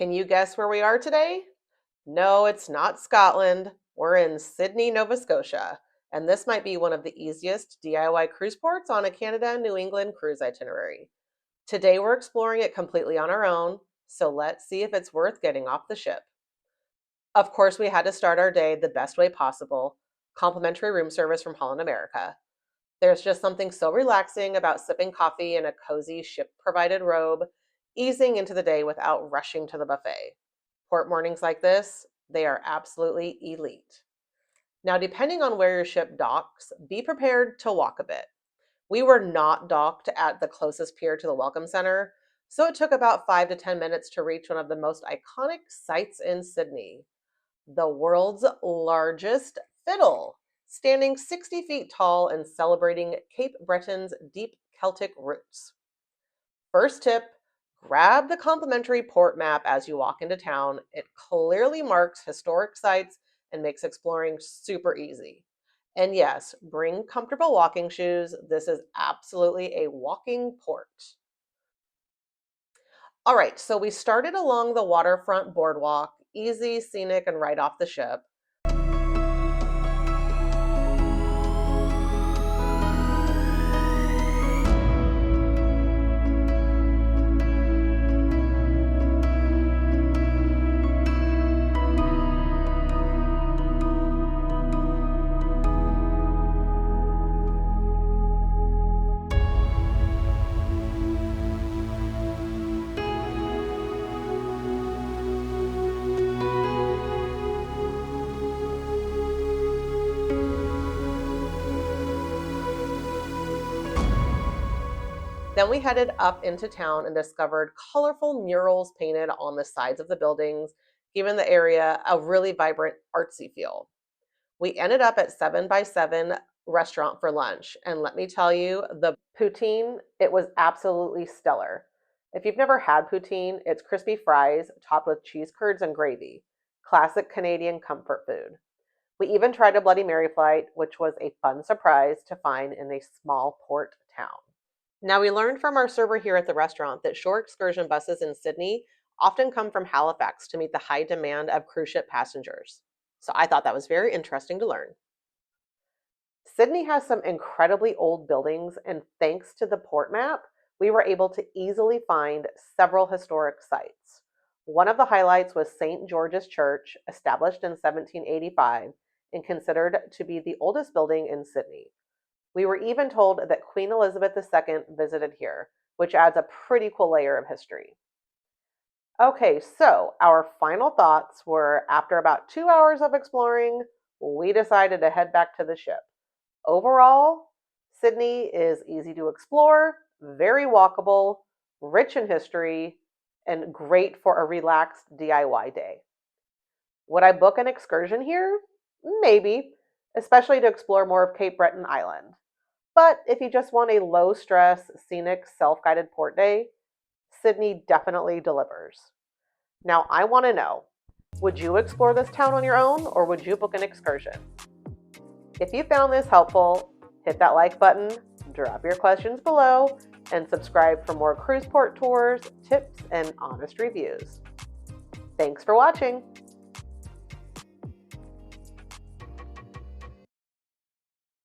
Can you guess where we are today? No, it's not Scotland. We're in Sydney, Nova Scotia, and this might be one of the easiest DIY cruise ports on a Canada-New England cruise itinerary. Today we're exploring it completely on our own, so let's see if it's worth getting off the ship. Of course, we had to start our day the best way possible, complimentary room service from Holland America. There's just something so relaxing about sipping coffee in a cozy ship-provided robe, easing into the day without rushing to the buffet. Port mornings like this, they are absolutely elite. Now, depending on where your ship docks, be prepared to walk a bit. We were not docked at the closest pier to the Welcome Center, so it took about 5 to 10 minutes to reach one of the most iconic sites in Sydney, the world's largest Fiddle, standing 60 feet tall and celebrating Cape Breton's deep Celtic roots. First tip, grab the complimentary port map as you walk into town. It clearly marks historic sites and makes exploring super easy. And yes, bring comfortable walking shoes. This is absolutely a walking port. All right, so we started along the waterfront boardwalk, easy, scenic, and right off the ship. Then we headed up into town and discovered colorful murals painted on the sides of the buildings, giving the area a really vibrant artsy feel. We ended up at 7 by 7 restaurant for lunch, and let me tell you, the poutine, it was absolutely stellar. If you've never had poutine, it's crispy fries topped with cheese curds and gravy. Classic Canadian comfort food. We even tried a Bloody Mary flight, which was a fun surprise to find in a small port town. Now, we learned from our server here at the restaurant that shore excursion buses in Sydney often come from Halifax to meet the high demand of cruise ship passengers. So I thought that was very interesting to learn. Sydney has some incredibly old buildings, and thanks to the port map, we were able to easily find several historic sites. One of the highlights was St. George's Church, established in 1785 and considered to be the oldest building in Sydney. We were even told that Queen Elizabeth II visited here, which adds a pretty cool layer of history. Okay, so our final thoughts were after about 2 hours of exploring, we decided to head back to the ship. Overall, Sydney is easy to explore, very walkable, rich in history, and great for a relaxed DIY day. Would I book an excursion here? Maybe, especially to explore more of Cape Breton Island. But if you just want a low-stress, scenic, self-guided port day, Sydney definitely delivers. Now, I want to know, would you explore this town on your own, or would you book an excursion? If you found this helpful, hit that like button, drop your questions below, and subscribe for more cruise port tours, tips, and honest reviews. Thanks for watching.